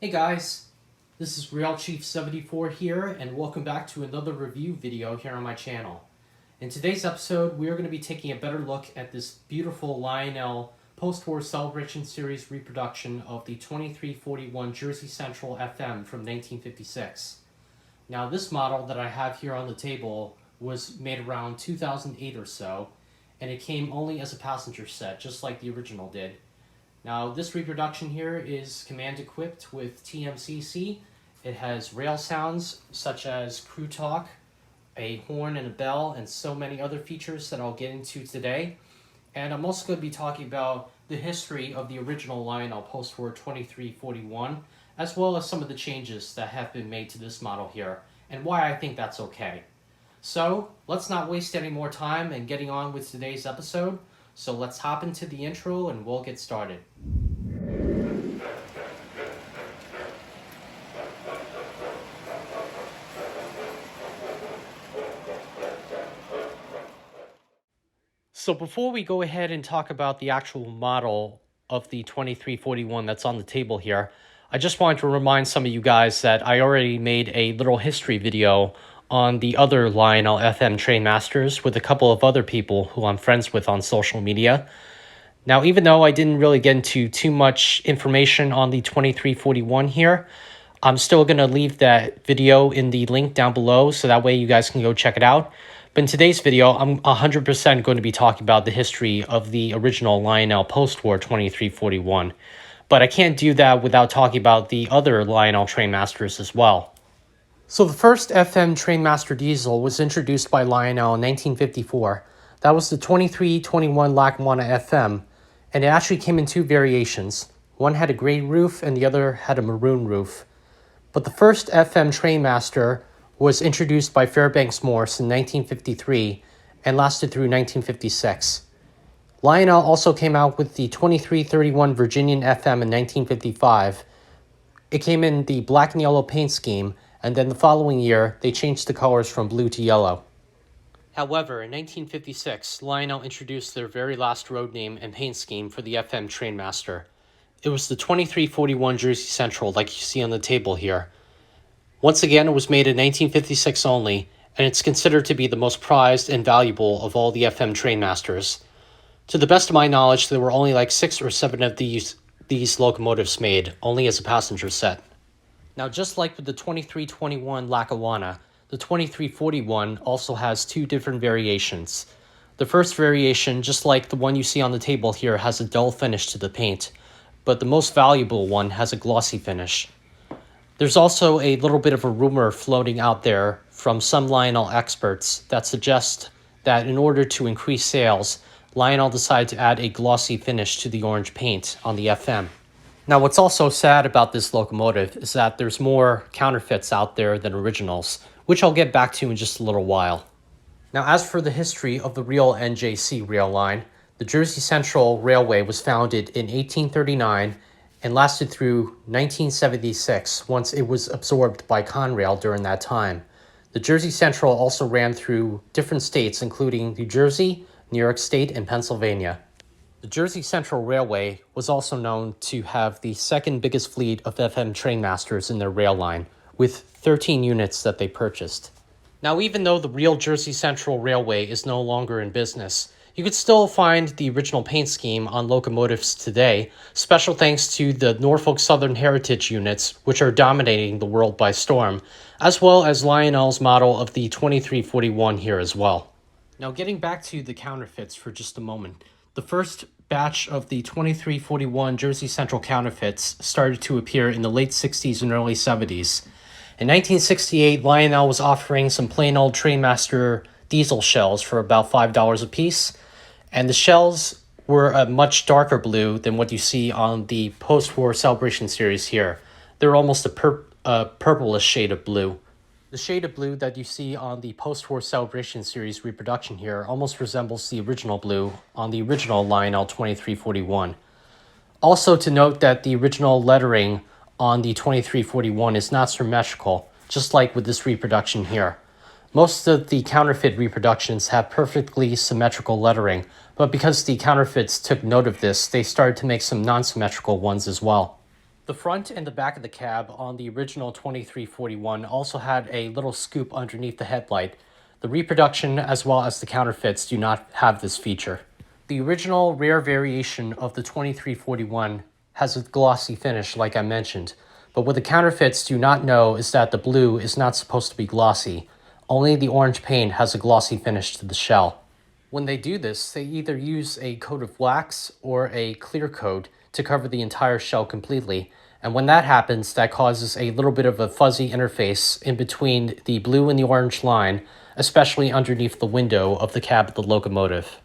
Hey guys, this is Real Chief 74 here, and welcome back to another review video here on my channel. In today's episode, we are going to be taking a better look at this beautiful Lionel post-war celebration series reproduction of the 2341 Jersey Central FM from 1956. Now, this model that I have here on the table was made around 2008 or so, and it came only as a passenger set, just like the original did. Now, this reproduction here is command equipped with TMCC. It has rail sounds such as crew talk, a horn and a bell, and so many other features that I'll get into today. And I'm also going to be talking about the history of the original Lionel post-war 2341, as well as some of the changes that have been made to this model here, and why I think that's okay. So, let's not waste any more time in getting on with today's episode. So let's hop into the intro and we'll get started. So before we go ahead and talk about the actual model of the 2341 that's on the table here, I just wanted to remind some of you guys that I already made a little history video on the other Lionel FM Trainmasters with a couple of other people who I'm friends with on social media. Now, even though I didn't really get into too much information on the 2341 here, I'm still going to leave that video in the link down below so that way you guys can go check it out. But in today's video, I'm 100% going to be talking about the history of the original Lionel post-war 2341. But I can't do that without talking about the other Lionel Trainmasters as well. So the first FM Trainmaster diesel was introduced by Lionel in 1954. That was the 2321 Lackawanna FM, and it actually came in two variations. One had a gray roof and the other had a maroon roof. But the first FM Trainmaster was introduced by Fairbanks Morse in 1953 and lasted through 1956. Lionel also came out with the 2331 Virginian FM in 1955. It came in the black and yellow paint scheme, and then the following year, they changed the colors from blue to yellow. However, in 1956, Lionel introduced their very last road name and paint scheme for the FM Trainmaster. It was the 2341 Jersey Central, like you see on the table here. Once again, it was made in 1956 only, and it's considered to be the most prized and valuable of all the FM Trainmasters. To the best of my knowledge, there were only like 6 or 7 of these locomotives made, only as a passenger set. Now, just like with the 2321 Lackawanna, the 2341 also has two different variations. The first variation, just like the one you see on the table here, has a dull finish to the paint, but the most valuable one has a glossy finish. There's also a little bit of a rumor floating out there from some Lionel experts that suggest that in order to increase sales, Lionel decided to add a glossy finish to the orange paint on the FM. Now, what's also sad about this locomotive is that there's more counterfeits out there than originals, which I'll get back to in just a little while. Now, as for the history of the real NJC rail line, the Jersey Central Railway was founded in 1839 and lasted through 1976 once it was absorbed by Conrail during that time. The Jersey Central also ran through different states, including New Jersey, New York State, and Pennsylvania. The Jersey Central Railway was also known to have the second biggest fleet of FM Trainmasters in their rail line, with 13 units that they purchased. Now, even though the real Jersey Central Railway is no longer in business, you could still find the original paint scheme on locomotives today, special thanks to the Norfolk Southern Heritage units, which are dominating the world by storm, as well as Lionel's model of the 2341 here as well. Now, getting back to the counterfeits for just a moment, the first batch of the 2341 Jersey Central counterfeits started to appear in the late 60s and early 70s. In 1968, Lionel was offering some plain old Trainmaster diesel shells for about $5 a piece, and the shells were a much darker blue than what you see on the post-war celebration series here. They're almost a purplish shade of blue. The shade of blue that you see on the post-war celebration series reproduction here almost resembles the original blue on the original Lionel 2341. Also to note that the original lettering on the 2341 is not symmetrical, just like with this reproduction here. Most of the counterfeit reproductions have perfectly symmetrical lettering, but because the counterfeits took note of this, they started to make some non-symmetrical ones as well. The front and the back of the cab on the original 2341 also had a little scoop underneath the headlight. The reproduction as well as the counterfeits do not have this feature. The original rare variation of the 2341 has a glossy finish like I mentioned, but what the counterfeits do not know is that the blue is not supposed to be glossy. Only the orange paint has a glossy finish to the shell. When they do this, they either use a coat of wax or a clear coat to cover the entire shell completely, and when that happens, that causes a little bit of a fuzzy interface in between the blue and the orange line, especially underneath the window of the cab of the locomotive.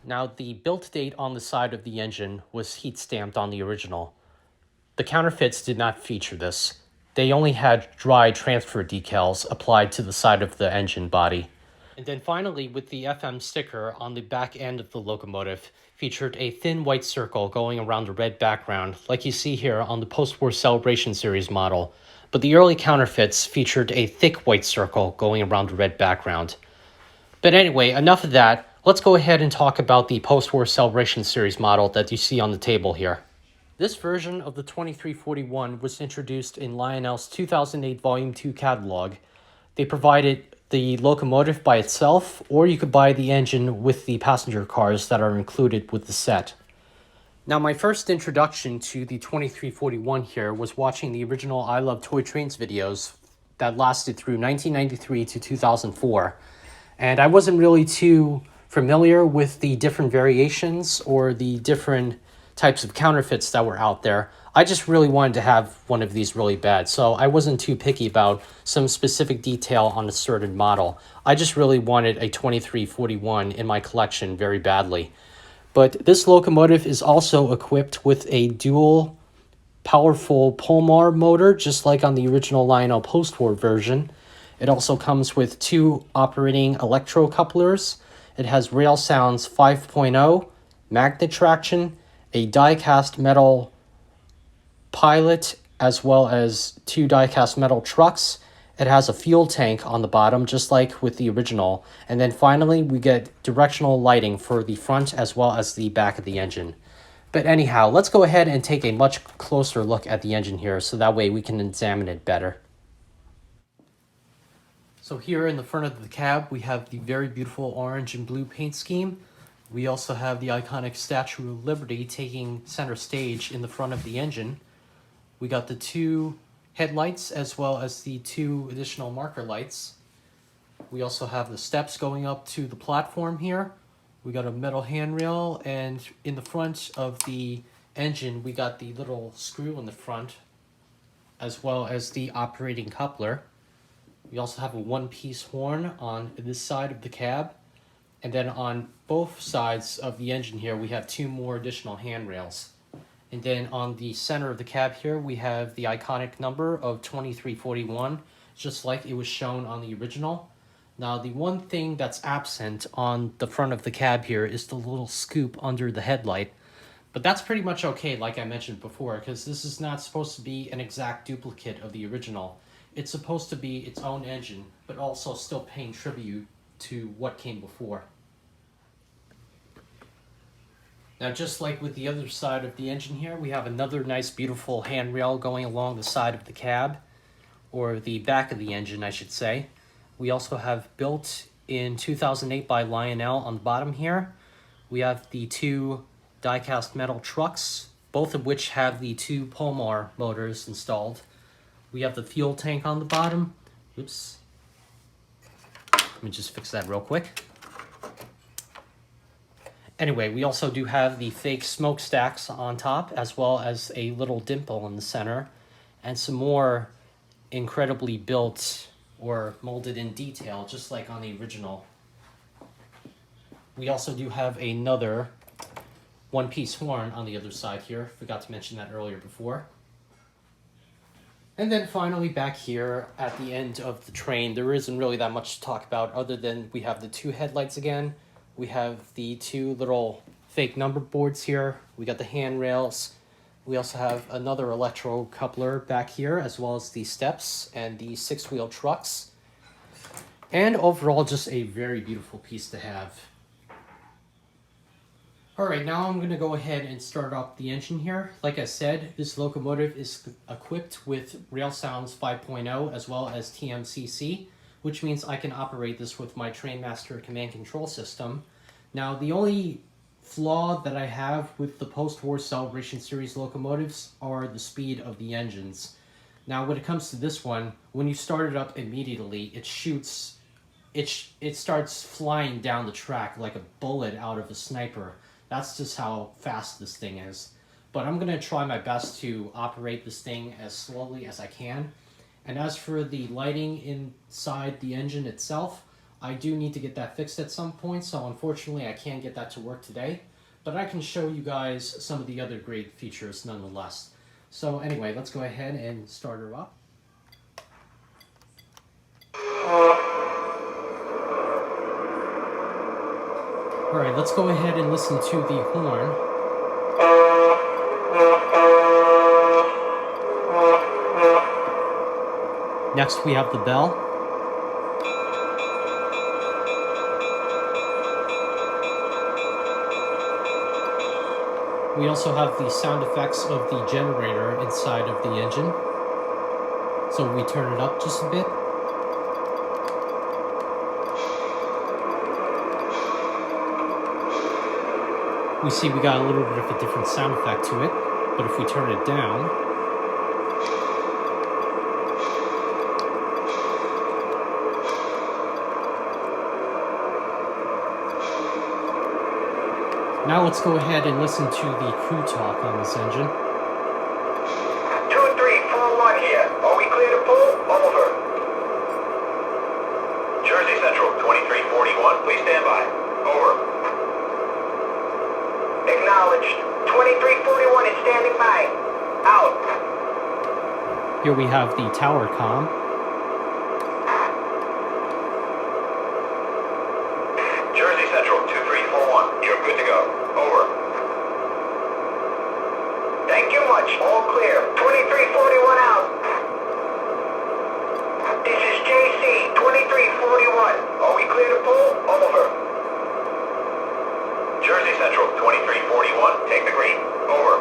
Now, the build date on the side of the engine was heat stamped on the original. The counterfeits did not feature this. They only had dry transfer decals applied to the side of the engine body. And then finally, with the FM sticker on the back end of the locomotive, featured a thin white circle going around the red background, like you see here on the post-war Celebration Series model. But the early counterfeits featured a thick white circle going around the red background. But anyway, enough of that. Let's go ahead and talk about the post-war Celebration Series model that you see on the table here. This version of the 2341 was introduced in Lionel's 2008 Volume 2 catalog. They provided the locomotive by itself, or you could buy the engine with the passenger cars that are included with the set. Now, my first introduction to the 2341 here was watching the original I Love Toy Trains videos that lasted through 1993 to 2004. And I wasn't really too familiar with the different variations or the different types of counterfeits that were out there. I just really wanted to have one of these really bad, so I wasn't too picky about some specific detail on a certain model. I just really wanted a 2341 in my collection very badly. But this locomotive is also equipped with a dual powerful Polmar motor, just like on the original Lionel post-war version. It also comes with 2 operating electro-couplers. It has Rail Sounds 5.0, magnet traction, a die-cast metal pilot, as well as 2 die-cast metal trucks. It has a fuel tank on the bottom, just like with the original. And then finally, we get directional lighting for the front as well as the back of the engine. But anyhow, let's go ahead and take a much closer look at the engine here, so that way we can examine it better. So here in the front of the cab, we have the very beautiful orange and blue paint scheme. We also have the iconic Statue of Liberty taking center stage in the front of the engine. We got the 2 headlights as well as the 2 additional marker lights. We also have the steps going up to the platform here. We got a metal handrail, and in the front of the engine, we got the little screw in the front as well as the operating coupler. We also have a one-piece horn on this side of the cab. And then on both sides of the engine here, we have 2 more additional handrails. And then on the center of the cab here, we have the iconic number of 2341, just like it was shown on the original. Now, the one thing that's absent on the front of the cab here is the little scoop under the headlight. But that's pretty much okay, like I mentioned before, because this is not supposed to be an exact duplicate of the original. It's supposed to be its own engine, but also still paying tribute to what came before. Now, just like with the other side of the engine here, we have another nice beautiful handrail going along the side of the cab, or the back of the engine, I should say. We also have built in 2008 by Lionel on the bottom here. We have the 2 die-cast metal trucks, both of which have the 2 Polmar motors installed. We have the fuel tank on the bottom. Oops. Let me just fix that real quick. Anyway, we also do have the fake smokestacks on top, as well as a little dimple in the center, and some more incredibly built or molded in detail, just like on the original. We also do have another one-piece horn on the other side here. Forgot to mention that earlier before. And then finally back here at the end of the train, there isn't really that much to talk about other than we have the 2 headlights again. We have the 2 little fake number boards here. We got the handrails. We also have another electro coupler back here, as well as the steps and the 6-wheel trucks. And overall, just a very beautiful piece to have. Alright, now I'm going to go ahead and start up the engine here. Like I said, this locomotive is equipped with Rail Sounds 5.0 as well as TMCC, which means I can operate this with my Trainmaster command control system. Now, the only flaw that I have with the post-war Celebration Series locomotives are the speed of the engines. Now, when it comes to this one, when you start it up immediately, it shoots, it starts flying down the track like a bullet out of a sniper. That's just how fast this thing is. But I'm going to try my best to operate this thing as slowly as I can. And as for the lighting inside the engine itself, I do need to get that fixed at some point, so unfortunately I can't get that to work today. But I can show you guys some of the other great features nonetheless. So anyway, let's go ahead and start her up. Alright, let's go ahead and listen to the horn. Next we have the bell. We also have the sound effects of the generator inside of the engine. So we turn it up just a bit. We see we got a little bit of a different sound effect to it, but if we turn it down, now let's go ahead and listen to the crew talk on this engine. 2341 here. Are we clear to pull? Over. Jersey Central 2341. Please stand by. Over. Acknowledged. 2341 is standing by. Out. Here we have the tower comm. Jersey Central 2341. You're good to go. Over. Thank you much. All clear. 2341 out. This is JC 2341. Are we clear to pull? Over. Jersey Central 2341. Take the green. Over.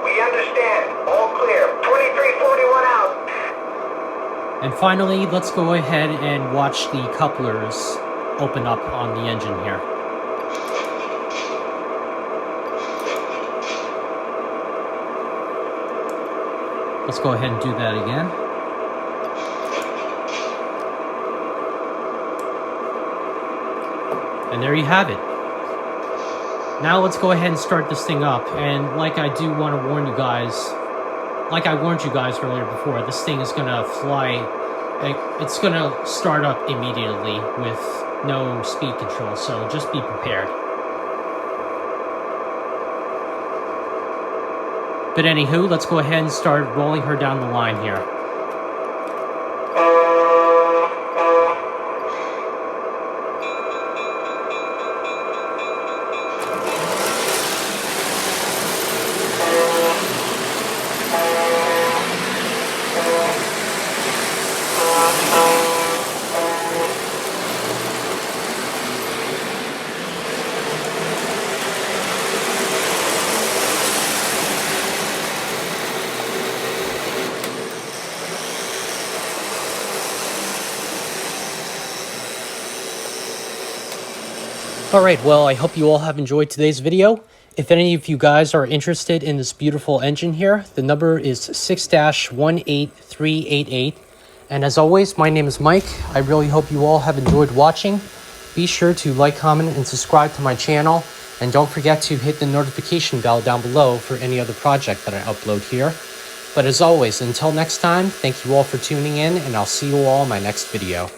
We understand. All clear. 2341 out. And finally, let's go ahead and watch the couplers open up on the engine here. Let's go ahead and do that again. And there you have it. Now let's go ahead and start this thing up. And like I do want to warn you guys, like I warned you guys earlier before, this thing is going to fly, it's going to start up immediately with no speed control, so just be prepared. But anywho, let's go ahead and start rolling her down the line here. Alright, well, I hope you all have enjoyed today's video. If any of you guys are interested in this beautiful engine here, the number is 6-18388. And as always, my name is Mike. I really hope you all have enjoyed watching. Be sure to like, comment, and subscribe to my channel. And don't forget to hit the notification bell down below for any other project that I upload here. But as always, until next time, thank you all for tuning in, and I'll see you all in my next video.